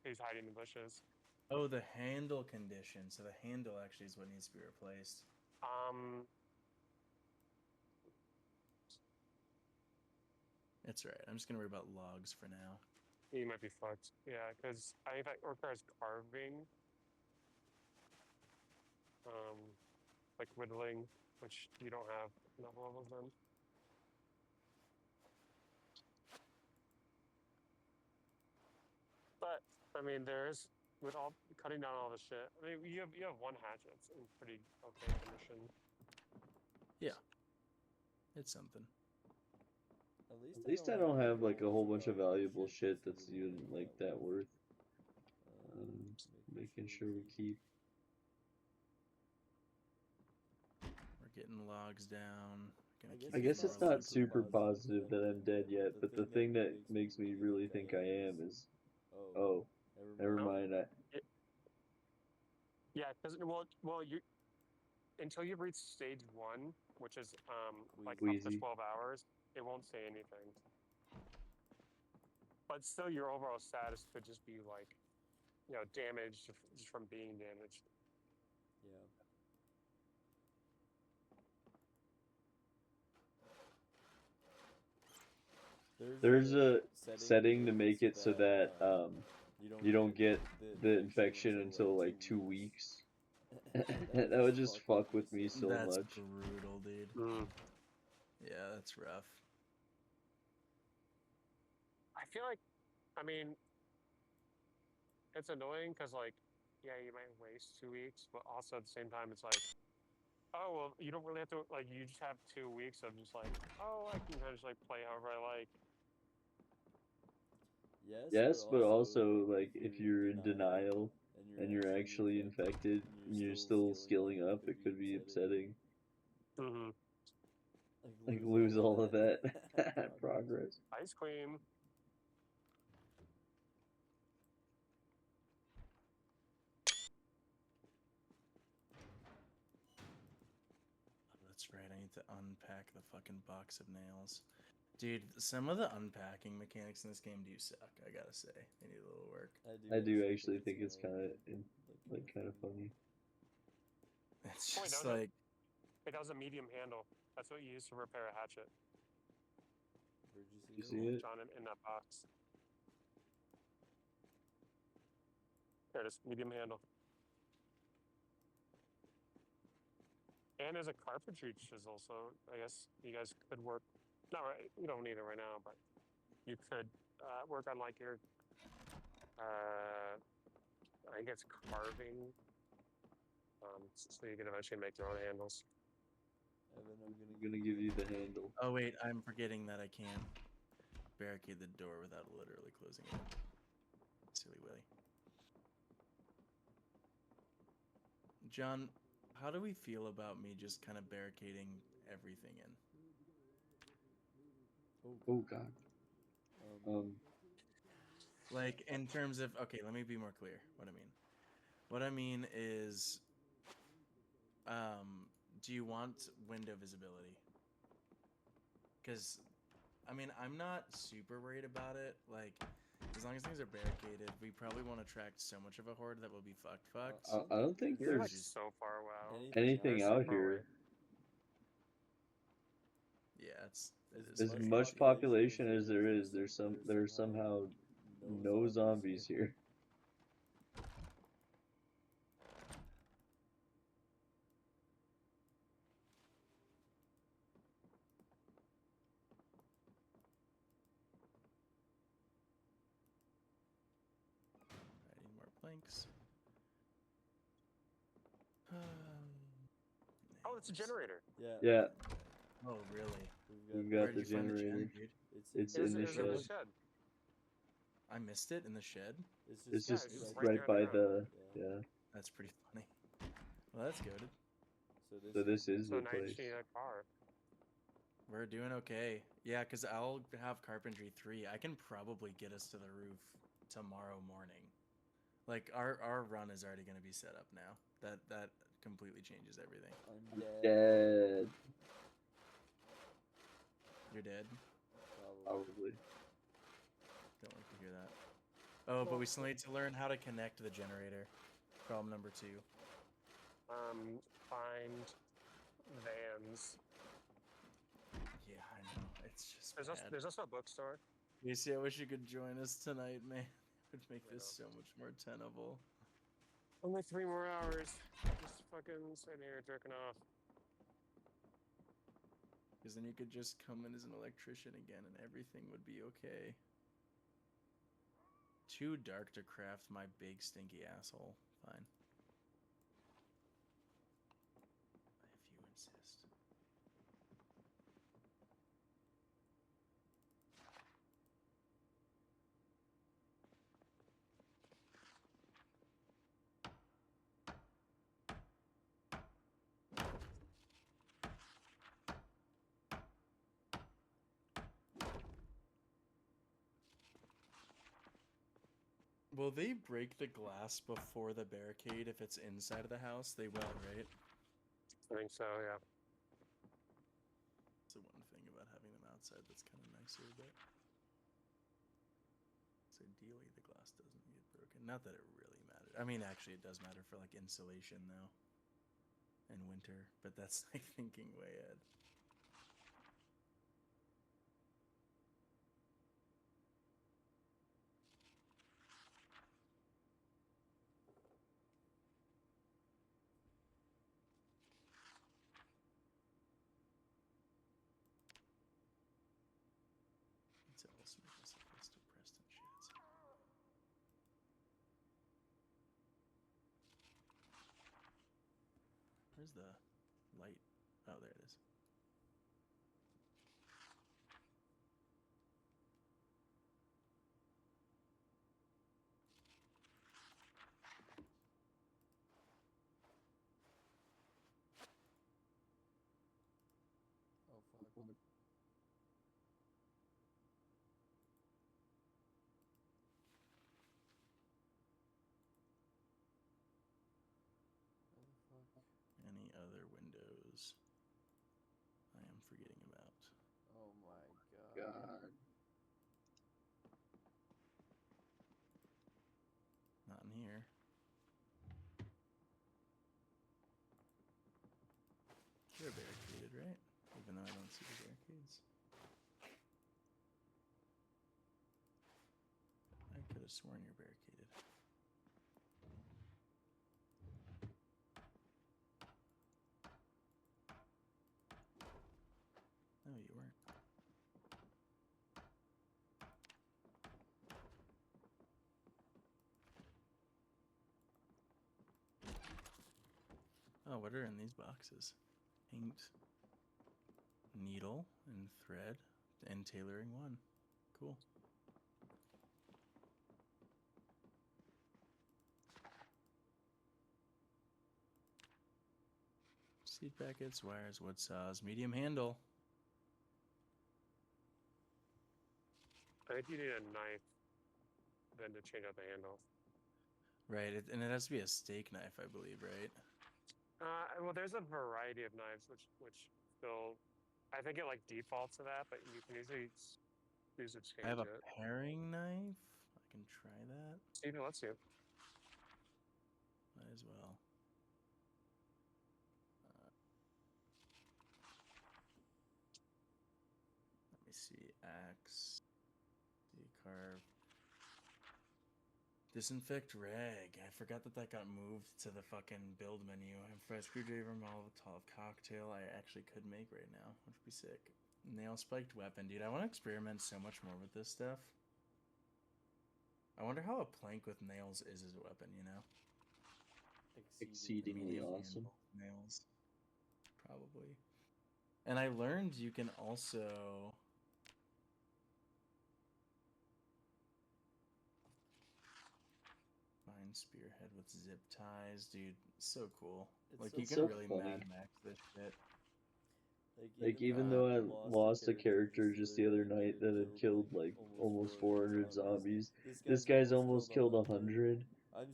he's hiding in the bushes. Oh, the handle condition. So the handle actually is what needs to be replaced. It's right. I'm just gonna worry about logs for now. You might be fucked. Yeah, because I think that requires carving. Like whittling, which you don't have enough levels then. But I mean, there's with all cutting down all the shit. I mean, you have one hatchet. It's in pretty okay condition. Yeah, it's something. At least I don't have like a whole bunch of valuable shit that's even like that worth making sure we keep. We're getting logs down. I guess it's not super positive that I'm dead yet, but the thing that makes me really think I am is, oh, never mind. Yeah, because well, you until you reach stage 1, which is like up to 12 hours, it won't say anything. But still, your overall status could just be like, damaged just from being damaged. Yeah. There's a setting to make it so that you don't get the infection until like 2 weeks. That would just fuck with me so That's much. brutal, dude. Yeah, that's rough. I feel like, I mean, it's annoying because, like, yeah, you might waste 2 weeks, but also at the same time, it's like, oh, well, you don't really have to, like, you just have 2 weeks of just like, oh, I can kind of just like play however I like. Yes, but also like if you're in denial and you're actually infected and you're still skilling up, it could be upsetting. Mm-hmm. Like lose all of that progress. Ice cream. That's right. I need to unpack the fucking box of nails. Dude, some of the unpacking mechanics in this game do suck, I gotta say. They need a little work. I do actually think it's kind of funny. It's just like... It has a medium handle. That's what you use to repair a hatchet. Where'd you see it? John, in that box. There it is, medium handle. And there's a carpentry chisel, so I guess you guys could work. Not right, you don't need it right now, but you could work on like your, I think it's carving, so you can eventually make your own handles. Evan, I'm gonna give you the handle. Oh wait, I'm forgetting that I can barricade the door without literally closing it. Silly Willy. John, how do we feel about me just kind of barricading everything in? Oh god. Like, in terms of... Okay, let me be more clear what I mean. What I mean is, do you want window visibility? Because, I mean, I'm not super worried about it. Like, as long as things are barricaded, we probably won't attract so much of a horde that will be fucked. I don't think You're there's like so far away. anything out here. Yeah, it is. As much population as there is, there's somehow no zombies here. I need more planks. Oh, it's a generator. Yeah. Oh, really? We've got the generator. It's in the shed. I missed it in the shed? It's just right by the... Yeah. That's pretty funny. Well, that's goated. So this is the now place. you need a car. We're doing okay. Yeah, because I'll have Carpentry 3. I can probably get us to the roof tomorrow morning. Like, our run is already going to be set up now. That completely changes everything. I'm dead. You're dead? Probably. Don't like to hear that. Oh, but we still need to learn how to connect the generator. Problem number 2. Find vans. Yeah, I know. It's just There's bad. there's also a bookstore. Casey, I wish you could join us tonight, man. It would make I this know. so much more tenable. Only 3 more hours. Just fucking sitting here jerking off. Because then you could just come in as an electrician again and everything would be okay. Too dark to craft my big stinky asshole. Fine. If you insist. Will they break the glass before the barricade if it's inside of the house? They will, right? I think so, yeah. That's the one thing about having them outside that's kind of nicer, but... So ideally the glass doesn't get broken. Not that it really matters. I mean, actually it does matter for, like, insulation, though. In winter. But that's, like, thinking way ahead. It's also make us a list of Preston shits. Where's the light? Oh, there it is. Oh fuck. Oh fuck. Any other windows I am forgetting about? Oh my god. God. Not in here. They're barricaded, right? Even though I don't see the barricades. I could have sworn you're barricaded. No, you weren't. Oh, what are in these boxes? Paint, needle, and thread, and tailoring 1. Cool. Seed packets, wires, wood saws, medium handle. I think you need a knife then to change out the handle. Right, and it has to be a steak knife, I believe, right? Well, there's a variety of knives which still, I think it like defaults to that, but you can usually use it to I have change a it. paring knife. I can try that. Steven, let's you. Might as well. Let me see. Axe. Carve. Disinfect rag. I forgot that got moved to the fucking build menu. I have a screwdriver, Molotov cocktail I actually could make right now, which would be sick. Nail spiked weapon, dude. I want to experiment so much more with this stuff. I wonder how a plank with nails is as a weapon, you know? Exceedingly Medium awesome. handle nails. Probably. And I learned you can also... Fine spearhead with zip ties, dude. So cool. It's Like, so you can so really funny. Mad Max this shit. Like Even though I lost a character just the other night that had killed like almost 400 zombies, this guy's almost killed 100.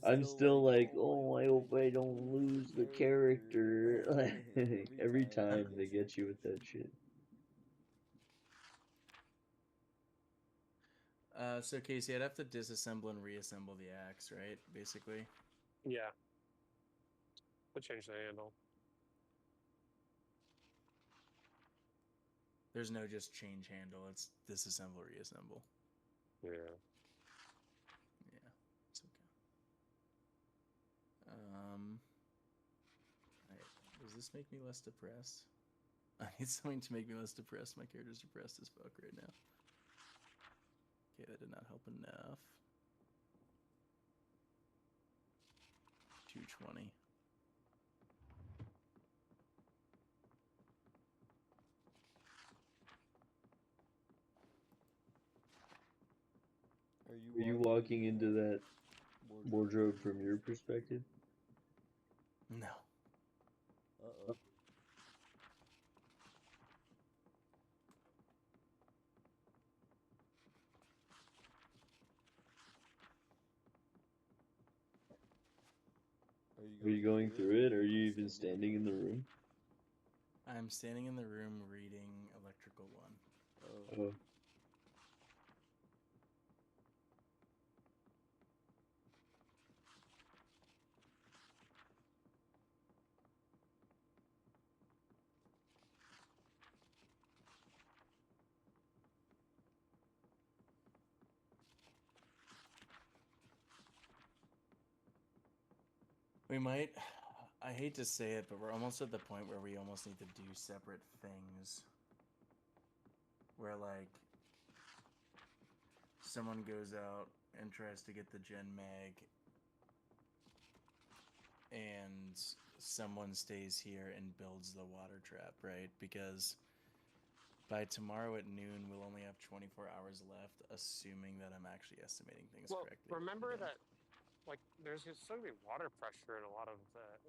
I'm still like, oh, I hope I don't lose the character. Like, every time they get you with that shit. So Casey, I'd have to disassemble and reassemble the axe, right? Basically. Yeah. We'll change the handle. There's no just change handle. It's disassemble, reassemble. Yeah. Yeah, it's okay. Does this make me less depressed? I need something to make me less depressed. My character's depressed as fuck right now. Okay, that did not help enough. 220. Are you walking into that wardrobe from your perspective? No. Uh-oh. Are you going through it? Or are you even standing in the room? I'm standing in the room reading Electrical 1. Oh. We might. I hate to say it, but we're almost at the point where we almost need to do separate things. Where, like, someone goes out and tries to get the gen mag, and someone stays here and builds the water trap, right? Because by tomorrow at noon, we'll only have 24 hours left, assuming that I'm actually estimating things Well, correctly. remember again. that, like, there's just so many water pressure in a lot of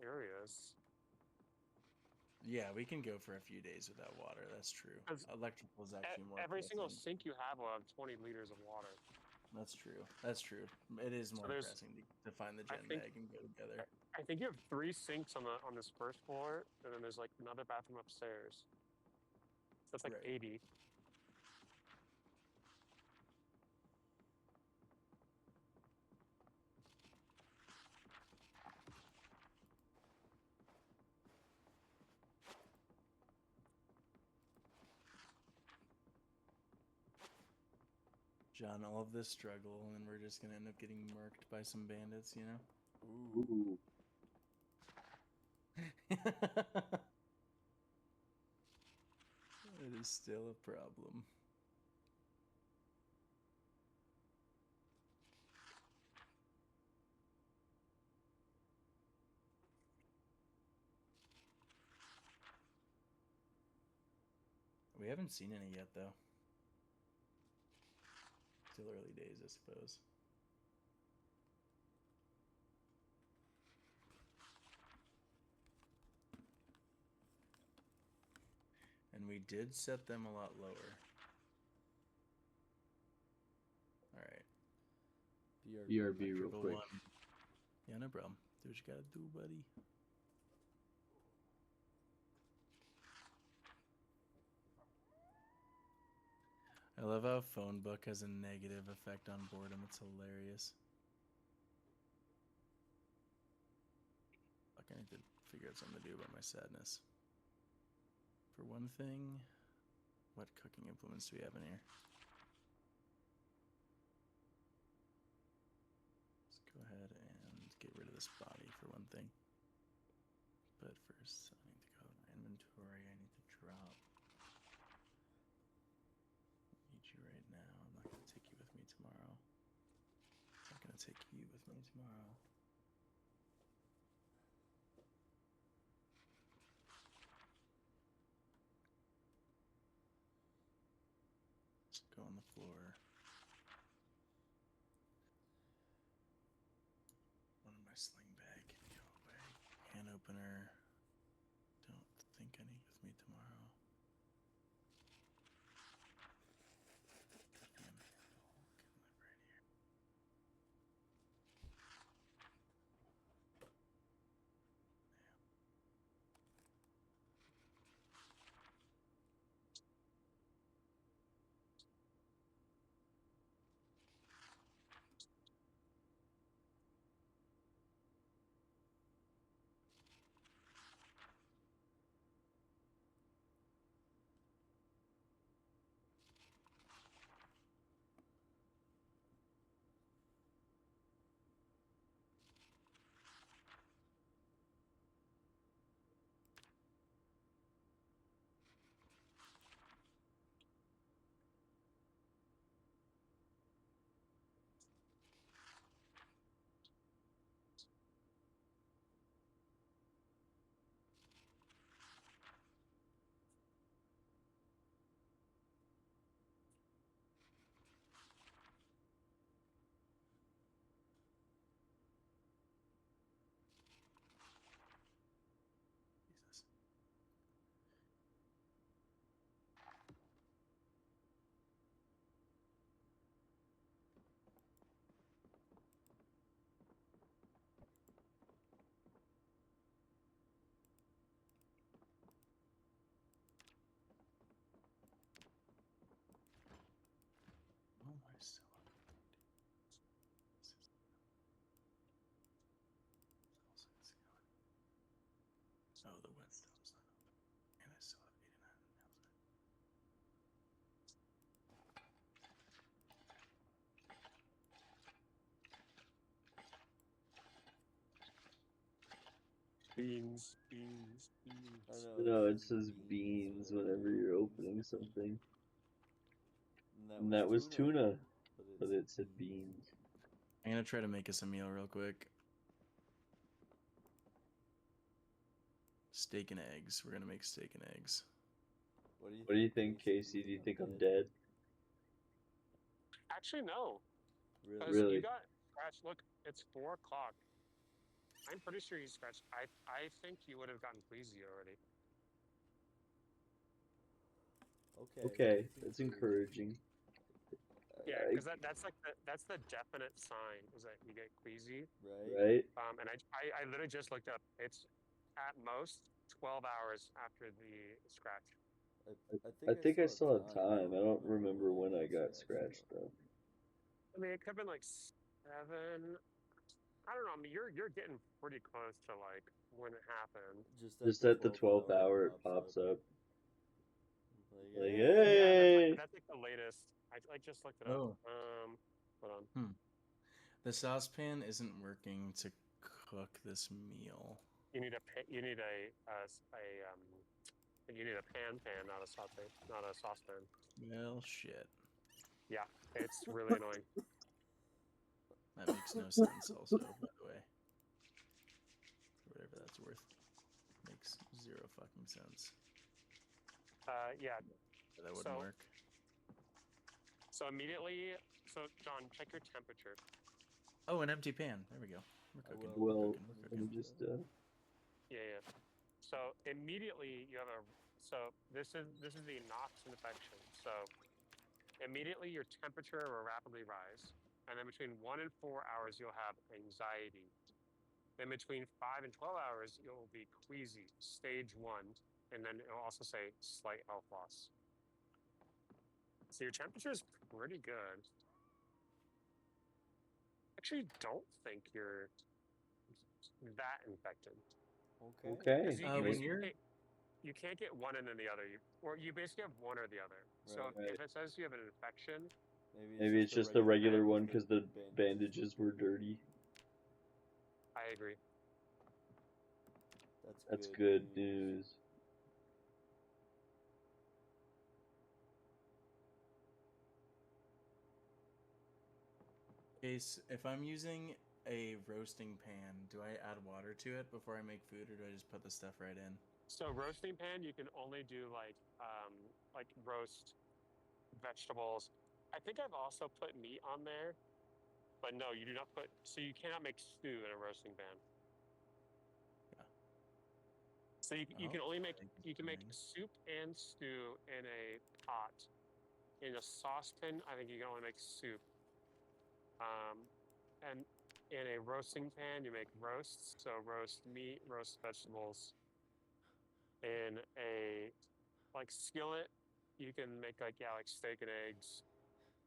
areas. Yeah, we can go for a few days without water. That's true. 'Cause Electrical is actually more Every single pressing. sink you have will have 20 liters of water. That's true. That's true. It is more there's- pressing to find the I gen think- mag and go together. I think you have 3 sinks on this first floor, and then there's like another bathroom upstairs. That's like Right. 80. John, all of this struggle, and then we're just gonna end up getting murked by some bandits, you know? Ooh. It is still a problem. We haven't seen any yet, though. Still early days, I suppose. And we did set them a lot lower. Alright. BRB real Electrical quick. 1. Yeah, no problem. Do what you gotta do, buddy. I love how phone book has a negative effect on boredom. It's hilarious. Fuck, I need to figure out something to do about my sadness. For one thing, what cooking implements do we have in here? Let's go ahead and get rid of this body for one thing. But first, I need to go to my inventory. I need to drop. I need you right now. I'm not going to take you with me tomorrow. I'm not going to take you with me tomorrow. Let's go on the floor. One in my sling bag can go away. Can opener. Don't think I need with me tomorrow. Cooking handle can live right here. Oh, the whetstone's not up. And I still have 8 and a half nails. Beans, beans, beans. I know. No, it says beans whenever you're opening something. And that was tuna, but it said beans. I'm gonna try to make us a meal real quick. Steak and eggs. We're gonna make steak and eggs. What do you think, Casey? Do you think I'm dead? Actually, no. Because Really? you got scratched. Look, it's 4 o'clock. I'm pretty sure you scratched. I think you would have gotten queasy already. Okay, that's encouraging. Yeah, because that's the definite sign is that you get queasy. Right? And I literally just looked up. It's at most 12 hours after the scratch. I think I still have time. I don't remember when I got scratched though. I mean, it could have been like 7. I don't know. I mean, you're getting pretty close to like when it happened. Just at the 12th hour, it pops up. Like, Yeah, hey! that's like the latest. I just looked it Oh. up. Hold on. The saucepan isn't working to cook this meal. You need a you need a you need a pan, not a saucepan, not a saucepan. Well, shit. Yeah, it's really annoying. That makes no sense. Also, by the way, whatever that's worth, makes 0 fucking sense. Yeah. That wouldn't work. So immediately, John, check your temperature. Oh, an empty pan. There we go. We're cooking. Well, we're let me cooking. just. Yeah. So immediately you have this is the NOx infection. So immediately your temperature will rapidly rise, and then between 1 and 4 hours you'll have anxiety. Then between 5 and 12 hours you'll be queasy, stage 1, and then it'll also say slight health loss. So your temperature is pretty good. Actually, don't think you're that infected. Okay. You can't get one and then the other. You basically have one or the other. So if it says you have an infection, Maybe it's just the regular one because the bandages were dirty. I agree. That's good news. Case, if I'm using a roasting pan, do I add water to it before I make food, or do I just put the stuff right in? So roasting pan, you can only do like roast vegetables. I think I've also put meat on there, but no, you do not put. So you cannot make stew in a roasting pan. Yeah. So you can only make soup and stew in a pot. In a saucepan, I think you can only make soup. And in a roasting pan, you make roasts. So roast meat, roast vegetables. In a skillet, you can make like steak and eggs.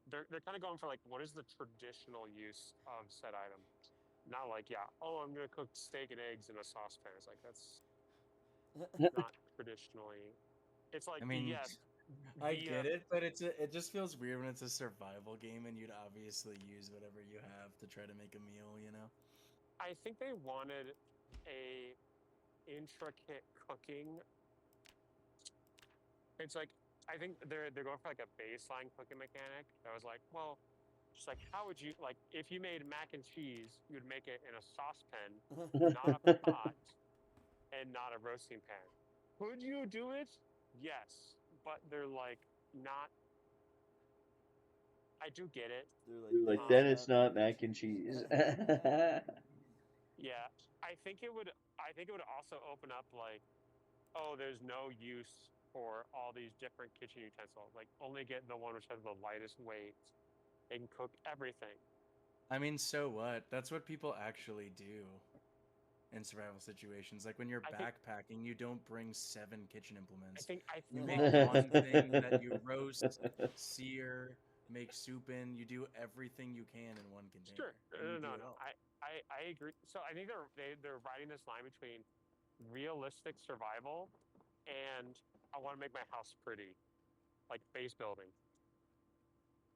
They're kind of going for like what is the traditional use of said item, not like I'm gonna cook steak and eggs in a saucepan. It's like that's not traditionally. It's like I mean, yes, I get it, but it just feels weird when it's a survival game and you'd obviously use whatever you have to try to make a meal, you know? I think they wanted a intricate cooking. It's like I think they're going for like a baseline cooking mechanic. I was like, well, just like how would you like if you made mac and cheese, you would make it in a saucepan, not a pot, and not a roasting pan. Could you do it? Yes, but they're like not. I do get it. You're like, then it's not mac and cheese. Yeah, I think it would. I think it would also open up like, oh, there's no use for all these different kitchen utensils. Like, only get the one which has the lightest weight and cook everything. I mean, so what? That's what people actually do in survival situations. Like when you're backpacking, you don't bring 7 kitchen implements. You make one thing that you roast, sear, make soup in. You do everything you can in one container. Sure. No. I agree. So I think they're riding this line between realistic survival, and I want to make my house pretty, like base building.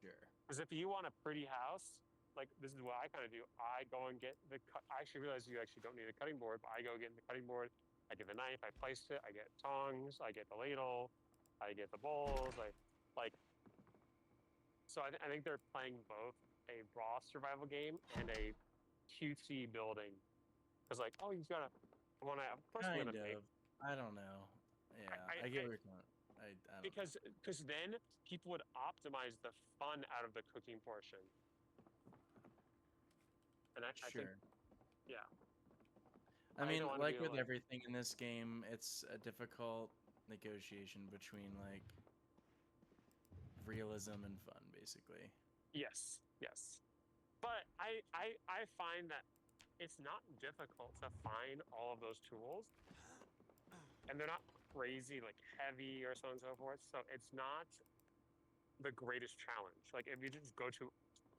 Sure. Because if you want a pretty house, like this is what I kind of do. I go and get the. I actually realize you actually don't need a cutting board, but I go get the cutting board. I get the knife. I place it. I get tongs. I get the ladle. I get the bowls. I like. So I think they're playing both a raw survival game and a cutesy building. Because like, oh, you've got to. When I, of course, I'm Kind gonna make. of. I don't know. Yeah, I get where you're going. I don't Because know. because then people would optimize the fun out of the cooking portion. And I think, Sure. yeah. I mean, don't wanna like be with like, everything in this game, it's a difficult negotiation between like realism and fun, basically. yes, yes. But I find that it's not difficult to find all of those tools, and they're not crazy like heavy or so on and so forth. So it's not the greatest challenge. Like if you just go to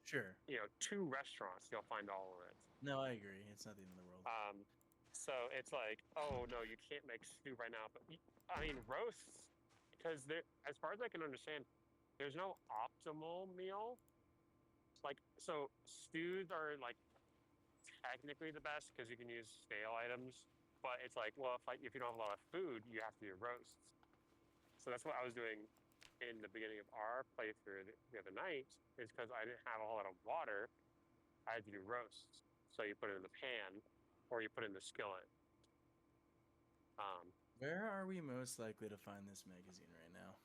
Sure. 2 restaurants, you'll find all of it. No, I agree. It's not the end of the world. So it's like, oh no, you can't make stew right now. But I mean roasts, because there, as far as I can understand, there's no optimal meal. Like so, stews are like technically the best because you can use stale items. But it's like, well, if you don't have a lot of food, you have to do roasts. So that's what I was doing in the beginning of our playthrough the other night. Is because I didn't have a whole lot of water. I had to do roasts. So you put it in the pan, or you put it in the skillet. Where are we most likely to find this magazine right now?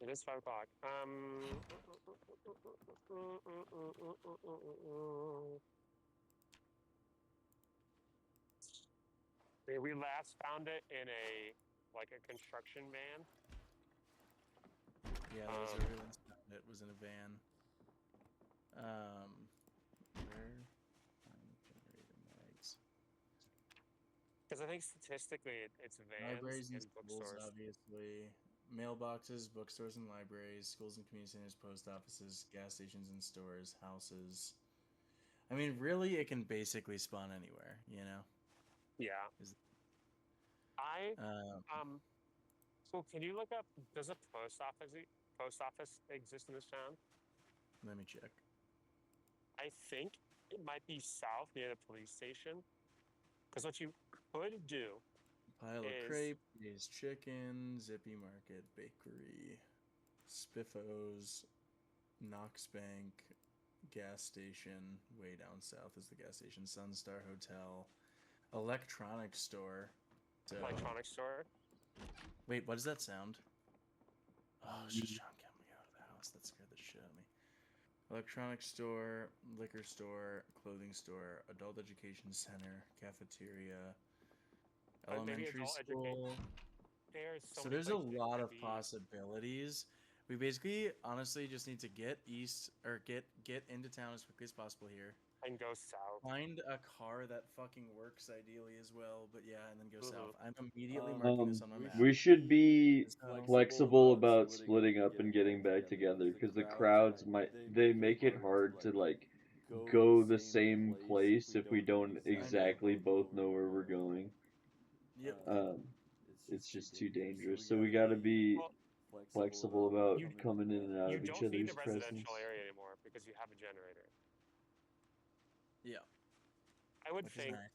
It is 5 o'clock. We last found it in a construction van. Yeah, that was where we last found it. Was in a van. Where find generator mags? Because I think statistically it's vans Libraries and and schools, bookstores. obviously. Mailboxes, bookstores and libraries, schools and community centers, post offices, gas stations and stores, houses. I mean, really, it can basically spawn anywhere, you know? Yeah. Is- So can you look up? Does a post office exist in this town? Let me check. I think it might be south near the police station. Because what you could do Pile of is crepe, Dave's Chicken, Zippy Market, Bakery, Spiffos, Knox Bank, gas station. Way down south is the gas station. Sunstar Hotel, electronics store. So, electronics store. wait, what does that sound? Oh, it's just John coming out of the house. That scared the shit out of me. Electronics store, liquor store, clothing store, adult education center, cafeteria, Maybe elementary adult school. There's So many there's a places it lot could of be. possibilities. We basically, honestly, just need to get east or get into town as quickly as possible here. And go south. Find a car that fucking works ideally as well, but yeah, and then go south. Mhm. I'm immediately marking this on my map. We should be So, flexible about splitting up and getting back together because the crowds they make it hard to like go the same place if we don't exactly both know where we're going. yep. It's just too dangerous. So we got to be Well, flexible about you- coming in and out You of each don't need other's a residential presence. area anymore because you have a generator. Yeah. I would Which is think. nice.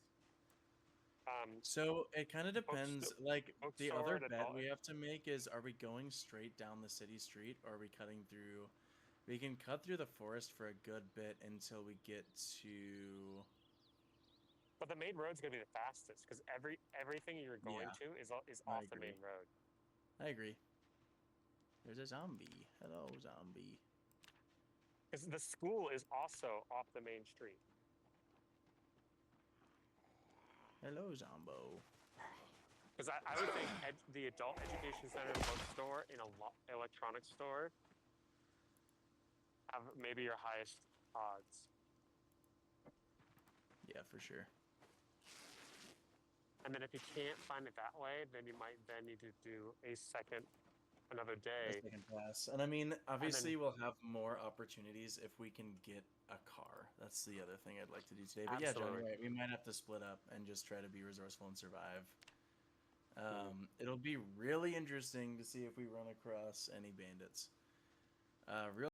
Um, So it kind of depends. Like the bookstore other and bet adult. we have to make is: are we going straight down the city street, or are we cutting through? We can cut through the forest for a good bit until we get to. But the main road's gonna be the fastest because everything you're going Yeah, to is I off the agree. main road. I agree. There's a zombie. Hello, zombie. Because the school is also off the main street. Hello, zombo. Because I would think the adult education center, bookstore, and electronics store have maybe your highest odds. Yeah, for sure. And then if you can't find it that way, then you might then need to do a second another a day. second pass. And I mean, obviously, we'll have more opportunities if we can get a car. That's the other thing I'd like to do today. But yeah, John, Absolutely. you're right. We might have to split up and just try to be resourceful and survive. It'll be really interesting to see if we run across any bandits. Real